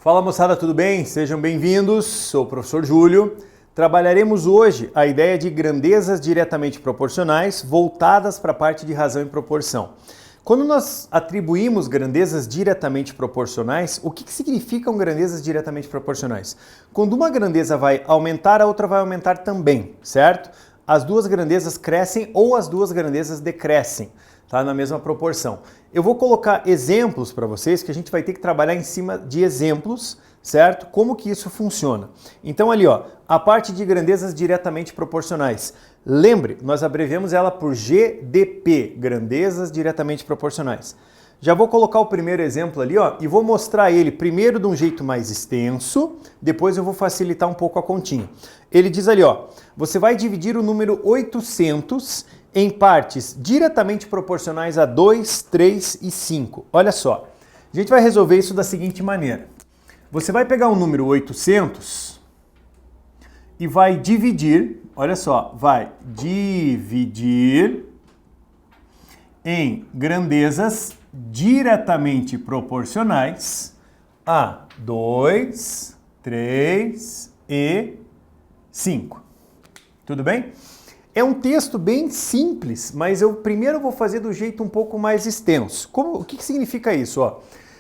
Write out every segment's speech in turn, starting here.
Fala moçada, tudo bem? Sejam bem-vindos, sou o professor Júlio. Trabalharemos hoje a ideia de grandezas diretamente proporcionais voltadas para a parte de razão e proporção. Quando nós atribuímos grandezas diretamente proporcionais, o que significam grandezas diretamente proporcionais? Quando uma grandeza vai aumentar, a outra vai aumentar também, certo? As duas grandezas crescem ou as duas grandezas decrescem, tá? Na mesma proporção. Eu vou colocar exemplos para vocês que a gente vai ter que trabalhar em cima de exemplos, certo? Como que isso funciona. Então ali, ó, a parte de grandezas diretamente proporcionais. Lembre, nós abreviamos ela por GDP, grandezas diretamente proporcionais. Já vou colocar o primeiro exemplo ali, ó, e vou mostrar ele primeiro de um jeito mais extenso, depois eu vou facilitar um pouco a continha. Ele diz ali, ó, você vai dividir o número 800 em partes diretamente proporcionais a 2, 3 e 5. Olha só, a gente vai resolver isso da seguinte maneira. Você vai pegar o número 800 e vai dividir, olha só, vai dividir em grandezas diretamente proporcionais a 2, 3 e 5. Tudo bem? É um texto bem simples, mas eu primeiro vou fazer do jeito um pouco mais extenso. O que significa isso? Ó?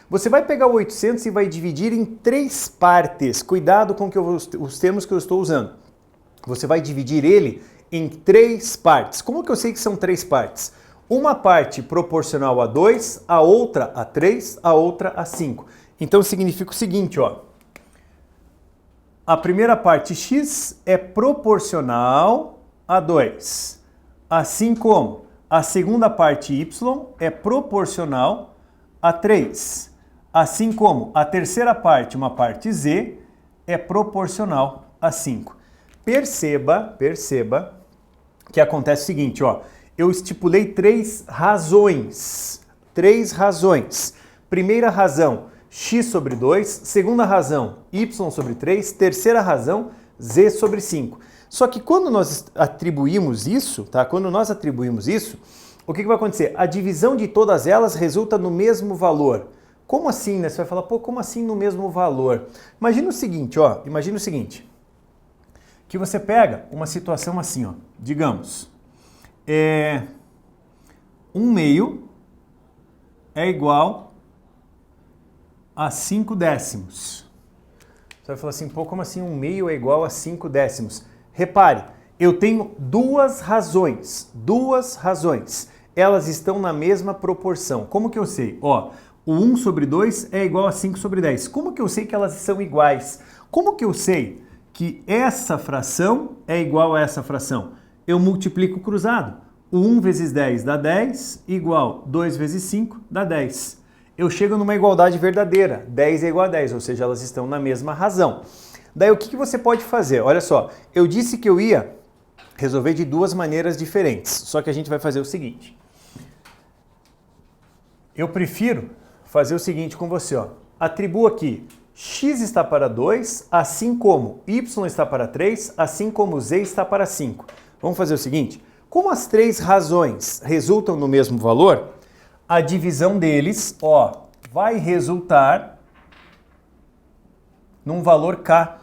Você vai pegar o 800 e vai dividir em 3 partes. Cuidado com os termos que eu estou usando. Você vai dividir ele em 3 partes. Como que eu sei que são 3 partes? Uma parte proporcional a 2, a outra a 3, a outra a 5. Então significa o seguinte, ó. A primeira parte x é proporcional a 2, assim como a segunda parte y é proporcional a 3, assim como a terceira parte, uma parte z, é proporcional a 5. Perceba que acontece o seguinte, ó, eu estipulei 3 razões. 3 razões. Primeira razão, x sobre 2, segunda razão, y sobre 3, terceira razão, z sobre 5. Só que quando nós atribuímos isso, tá? Quando nós atribuímos isso, o que vai acontecer? A divisão de todas elas resulta no mesmo valor. Como assim, né? Você vai falar, pô, como assim no mesmo valor? Imagina o seguinte, ó, imagina o seguinte, que você pega uma situação assim, ó, digamos, 1/2 é igual a 5 décimos. Você vai falar assim, pô, como assim 1/2 é igual a 5 décimos? Repare, eu tenho duas razões. Elas estão na mesma proporção. Como que eu sei? Ó, o 1 sobre 2 é igual a 5 sobre 10. Como que eu sei que elas são iguais? Como que eu sei que essa fração é igual a essa fração? Eu multiplico cruzado. O 1 vezes 10 dá 10, igual 2 vezes 5 dá 10. Eu chego numa igualdade verdadeira. 10 é igual a 10, ou seja, elas estão na mesma razão. Daí o que você pode fazer? Olha só, eu disse que eu ia resolver de 2 maneiras diferentes, só que a gente vai fazer o seguinte. Eu prefiro fazer o seguinte com você, ó. Atribua aqui, x está para 2, assim como y está para 3, assim como z está para 5. Vamos fazer o seguinte, como as 3 razões resultam no mesmo valor, a divisão deles, ó, vai resultar num valor k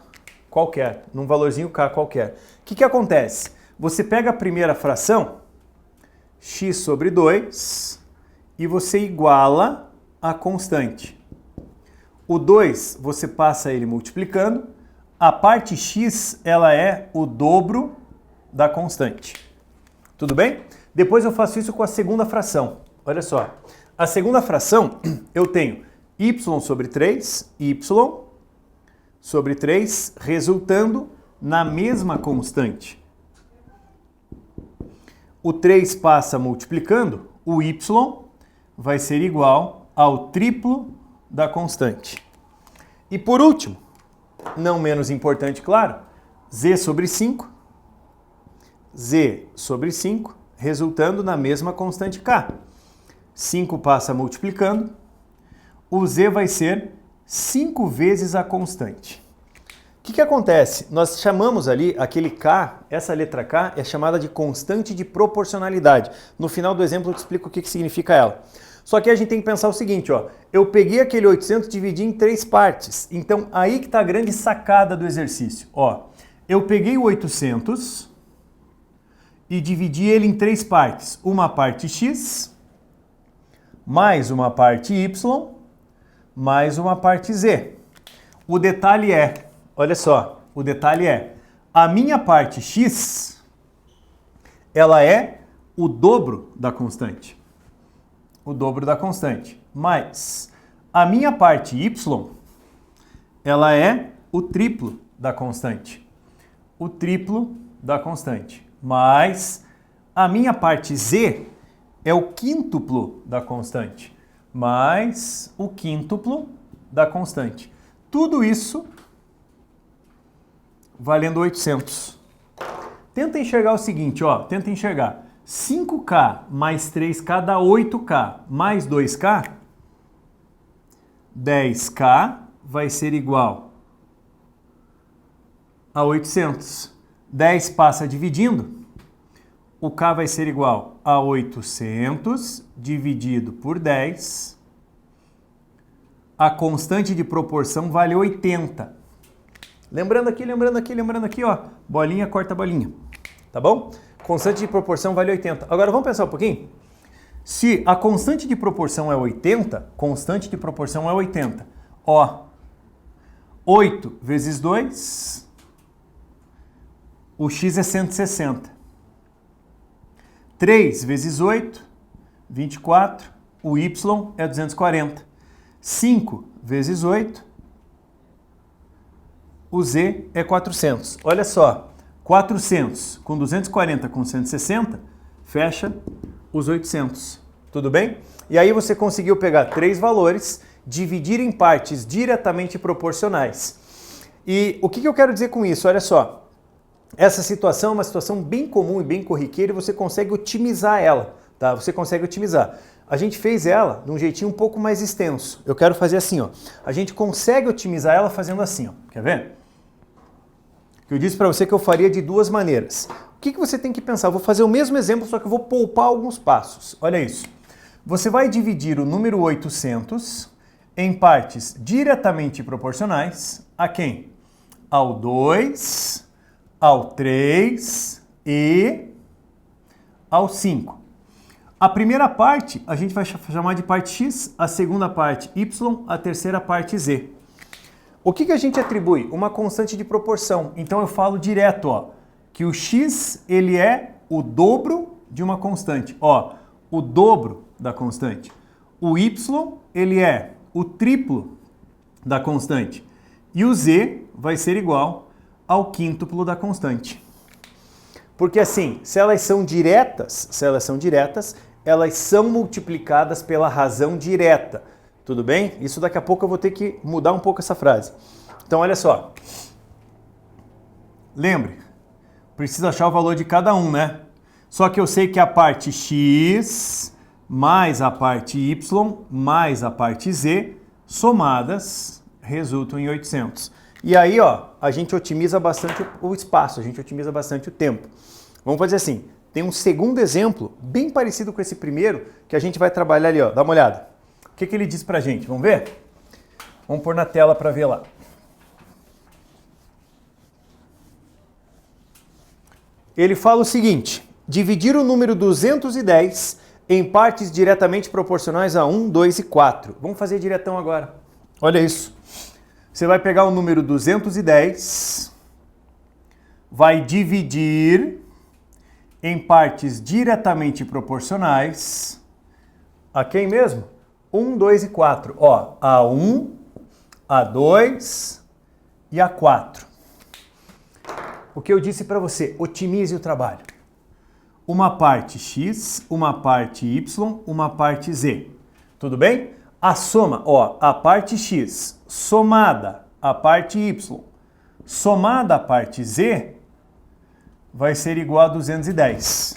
qualquer, num valorzinho k qualquer. O que acontece? Você pega a primeira fração, x sobre 2, e você iguala a constante. O 2, você passa ele multiplicando, a parte x, ela é o dobro da constante. Tudo bem? Depois eu faço isso com a segunda fração. Olha só, a segunda fração, eu tenho y sobre 3, y sobre 3, resultando na mesma constante. O 3 passa multiplicando, o y vai ser igual ao triplo da constante. E por último, não menos importante, claro, z sobre 5, resultando na mesma constante k. 5 passa multiplicando, o z vai ser 5 vezes a constante. O que acontece? Nós chamamos ali aquele K, essa letra K é chamada de constante de proporcionalidade. No final do exemplo eu te explico o que significa ela. Só que a gente tem que pensar o seguinte, ó, eu peguei aquele 800 e dividi em 3 partes. Então, aí que está a grande sacada do exercício. Ó, eu peguei o 800 e dividi ele em 3 partes. Uma parte x, mais uma parte y, mais uma parte z. O detalhe é, olha só, o detalhe é, a minha parte x, ela é o dobro da constante. O dobro da constante. Mas a minha parte y, ela é o triplo da constante. O triplo da constante. Mas a minha parte z é o quíntuplo da constante. Mais o quíntuplo da constante. Tudo isso valendo 800. Tenta enxergar o seguinte, ó, tenta enxergar. 5K mais 3K dá 8K, mais 2K, 10K vai ser igual a 800. 10 passa dividindo, o K vai ser igual a 800 dividido por 10. A constante de proporção vale 80. Lembrando aqui, ó, bolinha corta bolinha, tá bom? Constante de proporção vale 80. Agora vamos pensar um pouquinho? Se a constante de proporção é 80, constante de proporção é 80. Ó, 8 vezes 2, o x é 160. 3 vezes 8, 24, o y é 240. 5 vezes 8, o z é 400. Olha só. 400 com 240 com 160, fecha os 800. Tudo bem? E aí você conseguiu pegar 3 valores, dividir em partes diretamente proporcionais. E o que eu quero dizer com isso? Olha só. Essa situação é uma situação bem comum e bem corriqueira e você consegue otimizar ela, tá? Você consegue otimizar. A gente fez ela de um jeitinho um pouco mais extenso. Eu quero fazer assim, ó. A gente consegue otimizar ela fazendo assim, ó. Quer ver? Eu disse para você que eu faria de 2 maneiras. O que você tem que pensar? Eu vou fazer o mesmo exemplo, só que eu vou poupar alguns passos. Olha isso. Você vai dividir o número 800 em partes diretamente proporcionais a quem? Ao 2, ao 3 e ao 5. A primeira parte a gente vai chamar de parte x, a segunda parte y, a terceira parte z. O que a gente atribui? Uma constante de proporção. Então eu falo direto, ó, que o x ele é o dobro de uma constante. Ó, o dobro da constante. O y ele é o triplo da constante. E o z vai ser igual ao quíntuplo da constante. Porque assim, se elas são diretas, elas são multiplicadas pela razão direta. Tudo bem? Isso daqui a pouco eu vou ter que mudar um pouco essa frase. Então, olha só. Lembre, preciso achar o valor de cada um, né? Só que eu sei que a parte x mais a parte y mais a parte z somadas resultam em 800. E aí, ó, a gente otimiza bastante o espaço, a gente otimiza bastante o tempo. Vamos fazer assim. Tem um segundo exemplo, bem parecido com esse primeiro, que a gente vai trabalhar ali, ó. Dá uma olhada. O que ele diz pra gente? Vamos ver? Vamos pôr na tela para ver lá. Ele fala o seguinte: dividir o número 210 em partes diretamente proporcionais a 1, 2 e 4. Vamos fazer diretão agora. Olha isso. Você vai pegar o número 210, vai dividir em partes diretamente proporcionais a quem mesmo? 1, 2 e 4. Ó, A1, A2 e A4. O que eu disse para você, otimize o trabalho. Uma parte x, uma parte y, uma parte z. Tudo bem? A soma, ó, a parte x somada a parte y somada a parte z vai ser igual a 210.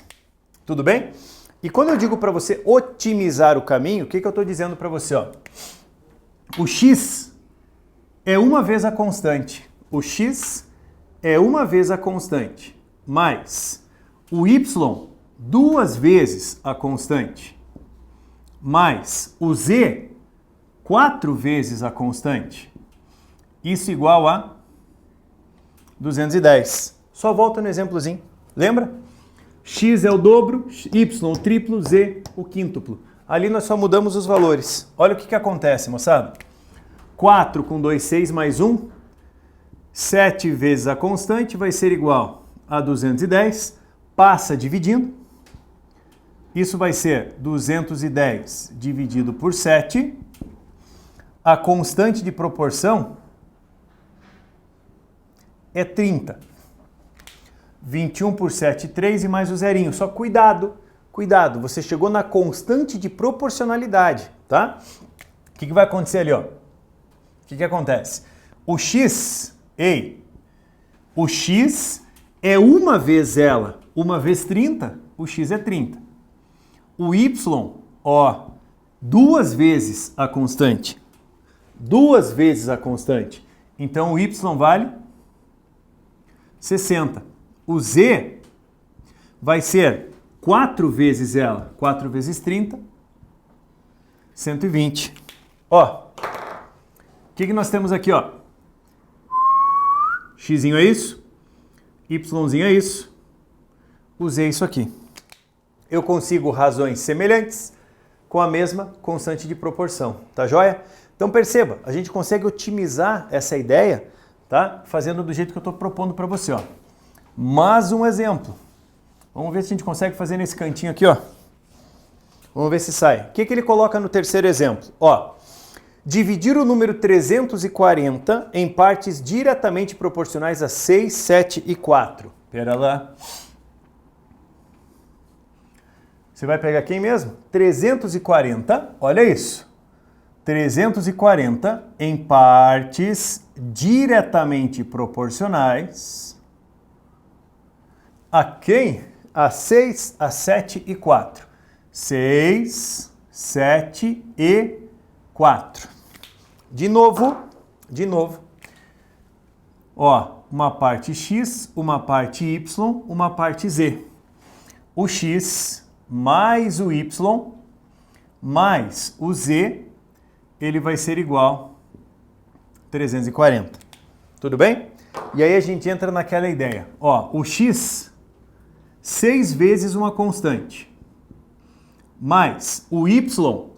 Tudo bem? E quando eu digo para você otimizar o caminho, o que eu estou dizendo para você? Ó? O x é uma vez a constante. O x é uma vez a constante, mais o y 2 vezes a constante. mais o Z 4 vezes a constante. Isso igual a 210. Só volta no exemplozinho. Lembra? X é o dobro, Y o triplo, Z o quíntuplo. Ali nós só mudamos os valores. Olha o que acontece, moçada. 4 com 2, 6 mais 1. 7 vezes a constante vai ser igual a 210. Passa dividindo. Isso vai ser 210 dividido por 7. A constante de proporção é 30. 21 por 7, 3 e mais o zerinho. Só cuidado, cuidado. Você chegou na constante de proporcionalidade, tá? O que vai acontecer ali, ó? O que acontece? O x, o x é uma vez ela, uma vez 30, o x é 30. O y, ó, duas vezes a constante. Duas vezes a constante. Então o y vale 60. O z vai ser 4 vezes ela. 4 vezes 30, 120. Ó, o que nós temos aqui, ó? Xzinho é isso, Yzinho é isso, o Z é isso aqui. Eu consigo razões semelhantes com a mesma constante de proporção, tá joia? Então perceba, a gente consegue otimizar essa ideia, tá? Fazendo do jeito que eu estou propondo para você, ó. Mais um exemplo. Vamos ver se a gente consegue fazer nesse cantinho aqui, ó. Vamos ver se sai. O que ele coloca no terceiro exemplo? Ó, dividir o número 340 em partes diretamente proporcionais a 6, 7 e 4. Pera lá. Você vai pegar quem mesmo? 340, olha isso. 340 em partes diretamente proporcionais a quem? A 6, a 7 e 4. 6, 7 e 4. De novo. Ó, uma parte x, uma parte y, uma parte z. O x mais o y mais o z, ele vai ser igual a 340. Tudo bem? E aí a gente entra naquela ideia. Ó, o x, 6 vezes uma constante, mais o y,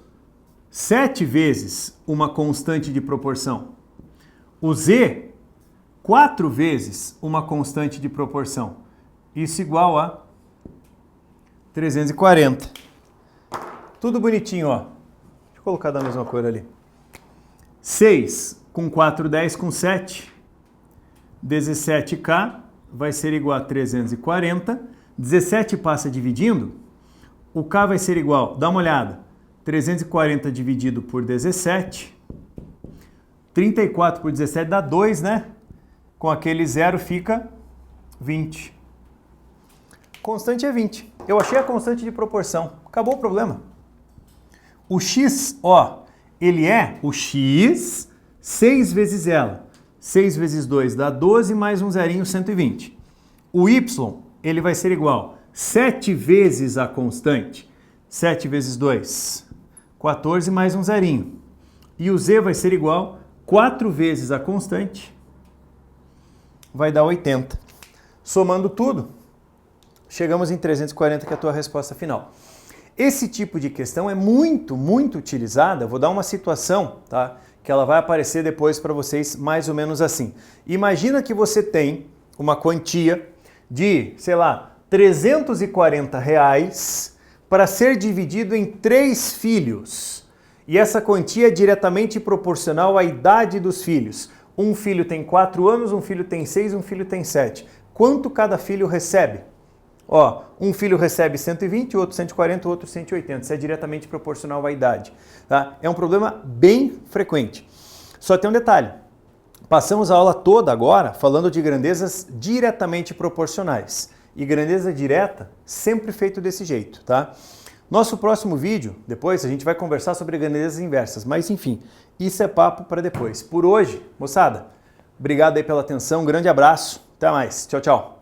7 vezes uma constante de proporção. O z, 4 vezes uma constante de proporção. Isso igual a 340. Tudo bonitinho, ó. Deixa eu colocar da mesma cor ali. 6 com 4, 10 com 7. 17K vai ser igual a 340. 17 passa dividindo. O K vai ser igual, dá uma olhada, 340 dividido por 17. 34 por 17 dá 2, né? Com aquele zero fica 20. Constante é 20. Eu achei a constante de proporção. Acabou o problema. O x, ó, ele é o x 6 vezes ela. 6 vezes 2 dá 12, mais um zerinho, 120. O y, ele vai ser igual 7 vezes a constante. 7 vezes 2, 14, mais um zerinho. E o z vai ser igual 4 vezes a constante. Vai dar 80. Somando tudo, chegamos em 340, que é a tua resposta final. Esse tipo de questão é muito utilizada. Vou dar uma situação, tá? Que ela vai aparecer depois para vocês mais ou menos assim. Imagina que você tem uma quantia de, sei lá, R$340 para ser dividido em 3 filhos. E essa quantia é diretamente proporcional à idade dos filhos. Um filho tem 4 anos, um filho tem 6, um filho tem 7. Quanto cada filho recebe? Ó, um filho recebe 120, o outro 140, o outro 180. Isso é diretamente proporcional à idade. Tá? É um problema bem frequente. Só tem um detalhe. Passamos a aula toda agora falando de grandezas diretamente proporcionais. E grandeza direta sempre feito desse jeito, tá? Nosso próximo vídeo, depois, a gente vai conversar sobre grandezas inversas. Mas enfim, isso é papo para depois. Por hoje, moçada, obrigado aí pela atenção, um grande abraço, até mais, tchau, tchau.